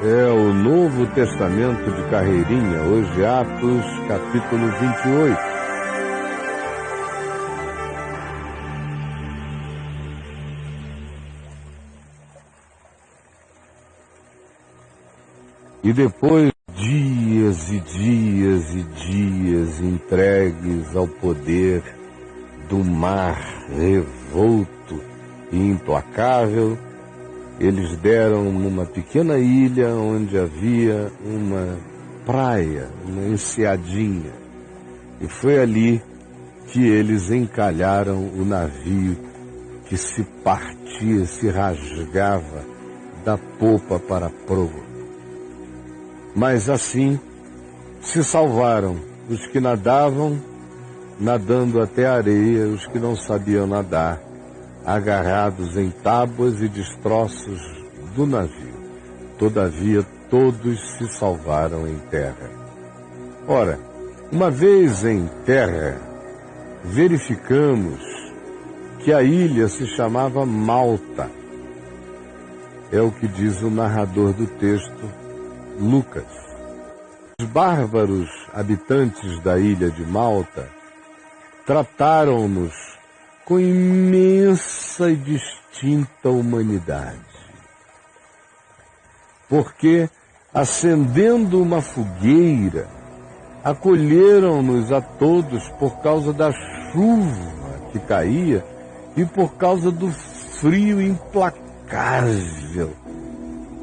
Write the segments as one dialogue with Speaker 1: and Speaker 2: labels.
Speaker 1: É o Novo Testamento de carreirinha, hoje Atos, capítulo 28. E depois dias e dias e dias entregues ao poder do mar revolto e implacável, eles deram numa pequena ilha onde havia uma praia, uma enseadinha. E foi ali que eles encalharam o navio que se partia, se rasgava da popa para a proa. Mas assim se salvaram os que nadavam, nadando até a areia, os que não sabiam nadar, agarrados em tábuas e destroços do navio. Todavia, todos se salvaram em terra. Ora, uma vez em terra, verificamos que a ilha se chamava Malta. É o que diz o narrador do texto, Lucas. Os bárbaros habitantes da ilha de Malta trataram-nos com imensa e distinta humanidade. Porque, acendendo uma fogueira, acolheram-nos a todos por causa da chuva que caía e por causa do frio implacável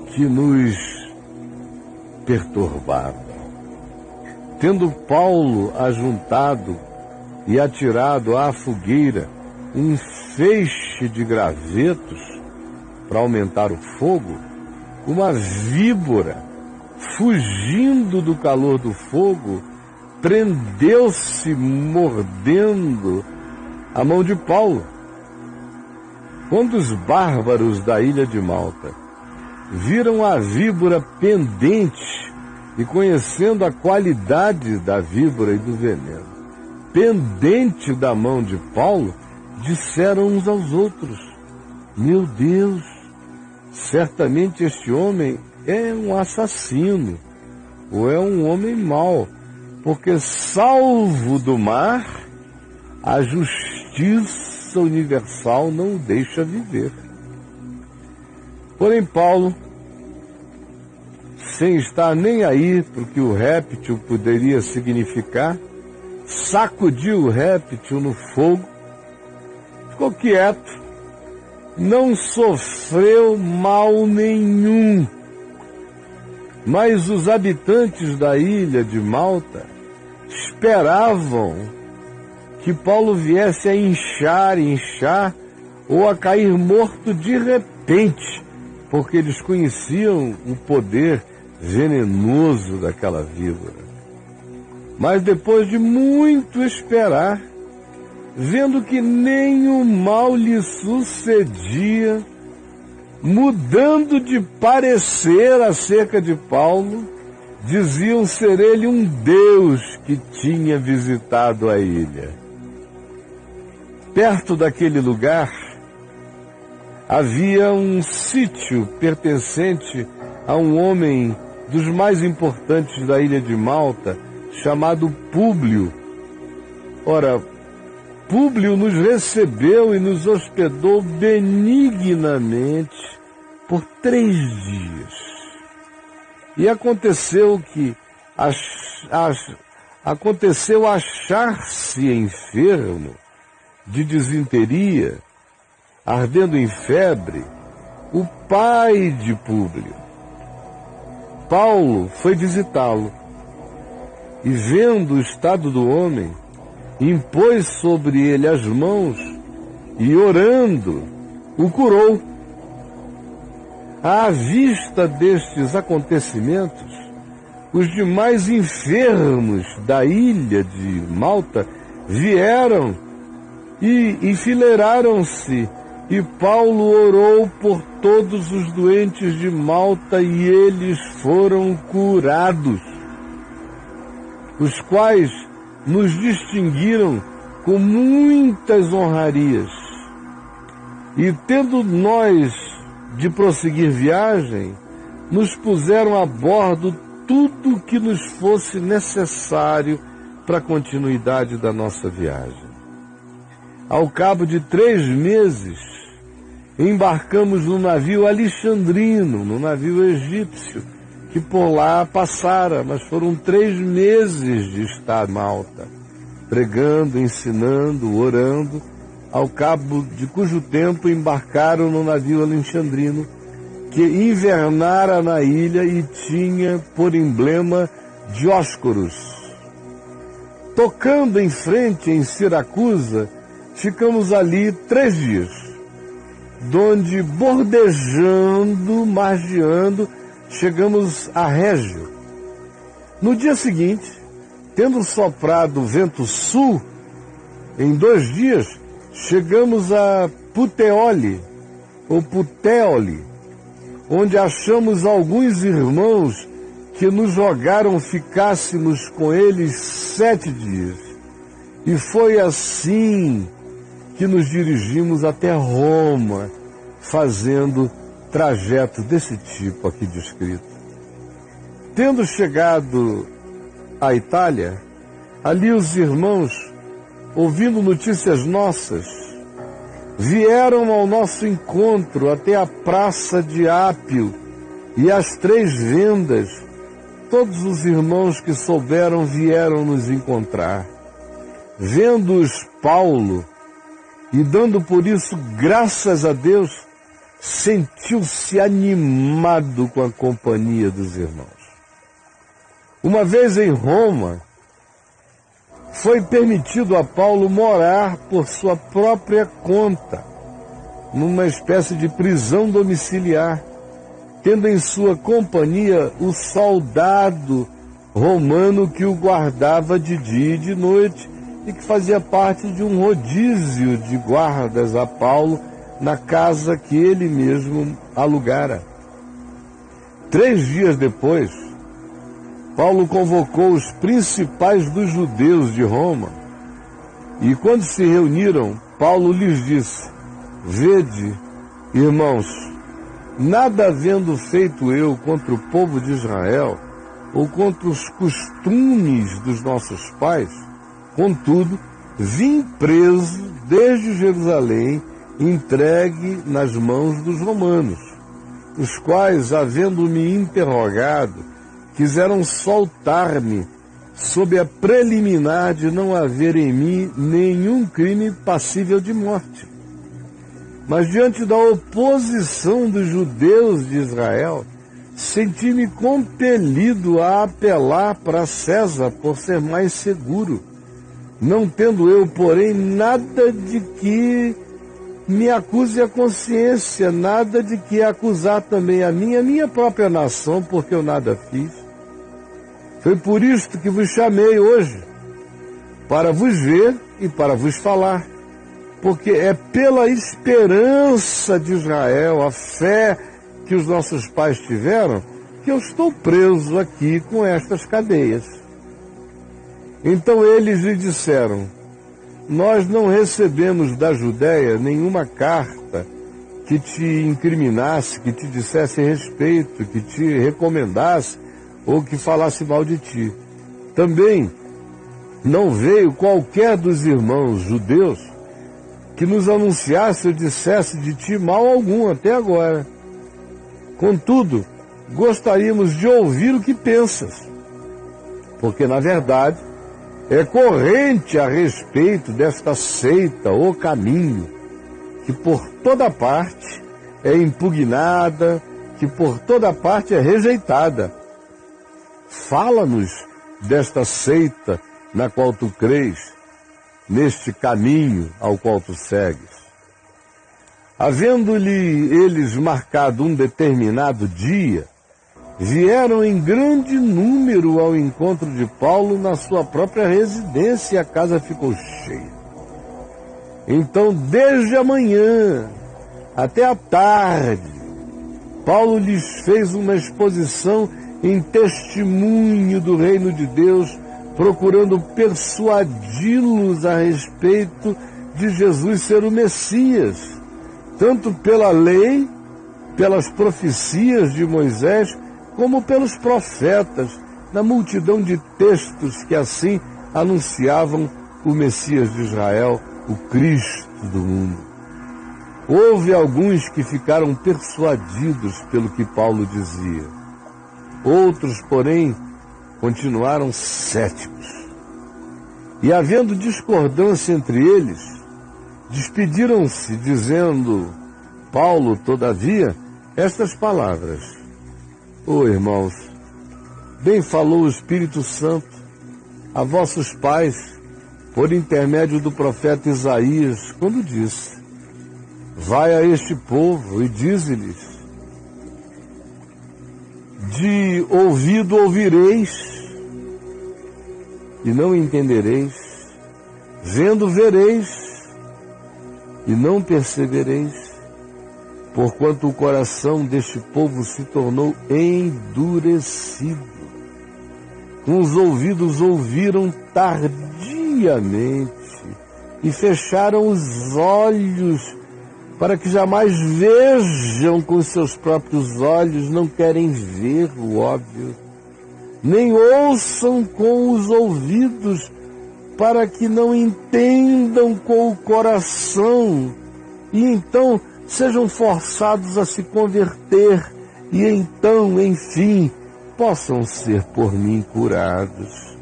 Speaker 1: que nos perturbava. Tendo Paulo ajuntado e atirado à fogueira um feixe de gravetos para aumentar o fogo, uma víbora, fugindo do calor do fogo, prendeu-se mordendo a mão de Paulo. Quando os bárbaros da ilha de Malta viram a víbora pendente e conhecendo a qualidade da víbora e do veneno, pendente da mão de Paulo, disseram uns aos outros: meu Deus, certamente este homem é um assassino, ou é um homem mau, porque salvo do mar, a justiça universal não o deixa viver. Porém, Paulo, sem estar nem aí para o que o réptil poderia significar, sacudiu o réptil no fogo, ficou quieto, não sofreu mal nenhum. Mas os habitantes da ilha de Malta esperavam que Paulo viesse a inchar ou a cair morto de repente, porque eles conheciam o poder venenoso daquela víbora. Mas depois de muito esperar, vendo que nenhum mal lhe sucedia, mudando de parecer acerca de Paulo, diziam ser ele um deus que tinha visitado a ilha. Perto daquele lugar, havia um sítio pertencente a um homem dos mais importantes da ilha de Malta, chamado Públio. Ora, Públio nos recebeu e nos hospedou benignamente por 3 dias. E aconteceu que aconteceu achar-se enfermo de disenteria, ardendo em febre, o pai de Públio. Paulo foi visitá-lo e, vendo o estado do homem, impôs sobre ele as mãos e, orando, o curou. À vista destes acontecimentos, os demais enfermos da ilha de Malta vieram e enfileiraram-se, e Paulo orou por todos os doentes de Malta e eles foram curados, os quais nos distinguiram com muitas honrarias. E tendo nós de prosseguir viagem, nos puseram a bordo tudo o que nos fosse necessário para a continuidade da nossa viagem. Ao cabo de 3 meses, embarcamos no navio alexandrino, no navio egípcio, que por lá passara, mas foram 3 meses de estar em Malta, pregando, ensinando, orando, ao cabo de cujo tempo embarcaram no navio alexandrino, que invernara na ilha e tinha por emblema Dióscoros. Tocando em frente em Siracusa, ficamos ali 3 dias, donde bordejando, margeando, chegamos a Régio. No dia seguinte, tendo soprado vento sul, em 2 dias, chegamos a Puteoli, ou Puteoli, onde achamos alguns irmãos que nos rogaram ficássemos com eles 7 dias. E foi assim que nos dirigimos até Roma, fazendo trajeto desse tipo aqui descrito. Tendo chegado à Itália, ali os irmãos, ouvindo notícias nossas, vieram ao nosso encontro até a praça de Ápio e as 3 vendas. Todos os irmãos que souberam vieram nos encontrar. Vendo-os Paulo, e dando por isso graças a Deus, sentiu-se animado com a companhia dos irmãos. Uma vez em Roma, foi permitido a Paulo morar por sua própria conta, numa espécie de prisão domiciliar, tendo em sua companhia o soldado romano que o guardava de dia e de noite e que fazia parte de um rodízio de guardas a Paulo na casa que ele mesmo alugara. 3 dias depois, Paulo convocou os principais dos judeus de Roma e, quando se reuniram, Paulo lhes disse: Vede, irmãos, nada havendo feito eu contra o povo de Israel ou contra os costumes dos nossos pais, contudo, vim preso desde Jerusalém, entregue nas mãos dos romanos, os quais, havendo-me interrogado, quiseram soltar-me, sob a preliminar de não haver em mim nenhum crime passível de morte. Mas diante da oposição dos judeus de Israel, senti-me compelido a apelar para César por ser mais seguro, não tendo eu, porém, nada de que me acuse a consciência, nada de que acusar também a minha própria nação, porque eu nada fiz. Foi por isto que vos chamei hoje, para vos ver e para vos falar, porque é pela esperança de Israel, a fé que os nossos pais tiveram, que eu estou preso aqui com estas cadeias. Então eles lhe disseram: nós não recebemos da Judéia nenhuma carta que te incriminasse, que te dissesse respeito, que te recomendasse ou que falasse mal de ti. Também não veio qualquer dos irmãos judeus que nos anunciasse ou dissesse de ti mal algum até agora. Contudo, gostaríamos de ouvir o que pensas, porque, na verdade, é corrente a respeito desta seita ou caminho, que por toda parte é impugnada, que por toda parte é rejeitada. Fala-nos desta seita na qual tu crês, neste caminho ao qual tu segues. Havendo-lhe eles marcado um determinado dia, vieram em grande número ao encontro de Paulo na sua própria residência e a casa ficou cheia. Então, desde a manhã até a tarde, Paulo lhes fez uma exposição em testemunho do reino de Deus, procurando persuadi-los a respeito de Jesus ser o Messias, tanto pela lei pelas profecias de Moisés, como pelos profetas, na multidão de textos que assim anunciavam o Messias de Israel, o Cristo do mundo. Houve alguns que ficaram persuadidos pelo que Paulo dizia. Outros, porém, continuaram céticos. E, havendo discordância entre eles, despediram-se, dizendo Paulo, todavia, estas palavras: irmãos, bem falou o Espírito Santo a vossos pais, por intermédio do profeta Isaías, quando disse: vai a este povo e dize-lhes, de ouvido ouvireis, e não entendereis, vendo vereis, e não percebereis, porquanto o coração deste povo se tornou endurecido. Com os ouvidos ouviram tardiamente, e fecharam os olhos, para que jamais vejam com os seus próprios olhos, não querem ver o óbvio, nem ouçam com os ouvidos, para que não entendam com o coração, e então sejam forçados a se converter, e então, enfim, possam ser por mim curados.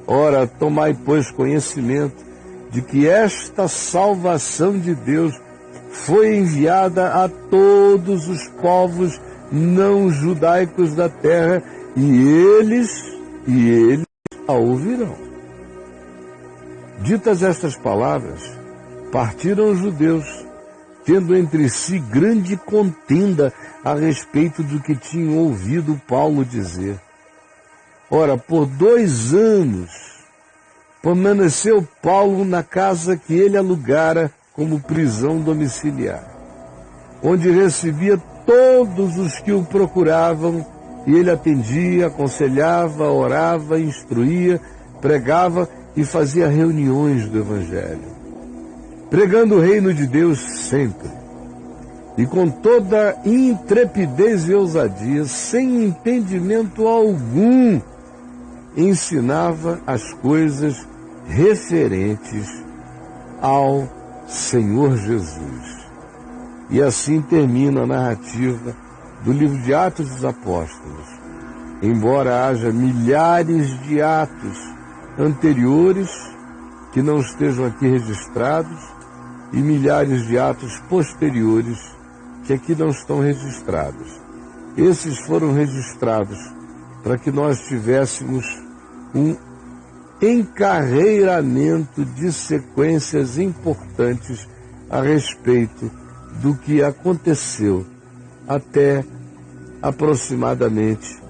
Speaker 1: Ora, tomai, pois, conhecimento de que esta salvação de Deus foi enviada a todos os povos não judaicos da terra, e eles a ouvirão. Ditas estas palavras, partiram os judeus, tendo entre si grande contenda a respeito do que tinham ouvido Paulo dizer. Ora, por 2 anos, permaneceu Paulo na casa que ele alugara como prisão domiciliar, onde recebia todos os que o procuravam, e ele atendia, aconselhava, orava, instruía, pregava e fazia reuniões do Evangelho, pregando o reino de Deus sempre, e com toda intrepidez e ousadia, sem impedimento algum, ensinava as coisas referentes ao Senhor Jesus. E assim termina a narrativa do livro de Atos dos Apóstolos. Embora haja milhares de atos anteriores que não estejam aqui registrados e milhares de atos posteriores que aqui não estão registrados. Esses foram registrados para que nós tivéssemos um encarreiramento de sequências importantes a respeito do que aconteceu até aproximadamente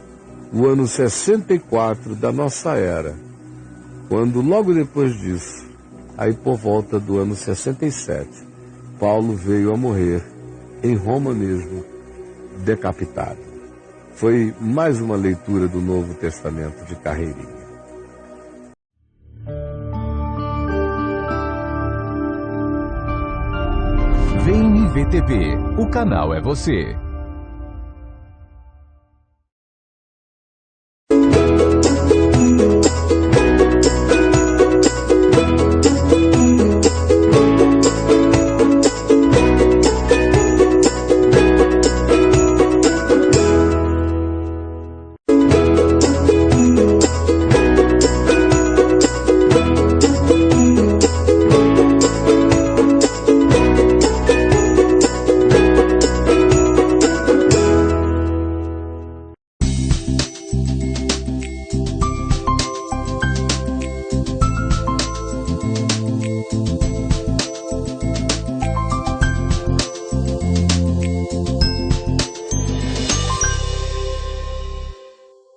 Speaker 1: o ano 64 da nossa era, quando logo depois disso, aí por volta do ano 67, Paulo veio a morrer em Roma mesmo, decapitado. Foi mais uma leitura do Novo Testamento de carreirinha.
Speaker 2: Vem IVTV, o canal é você.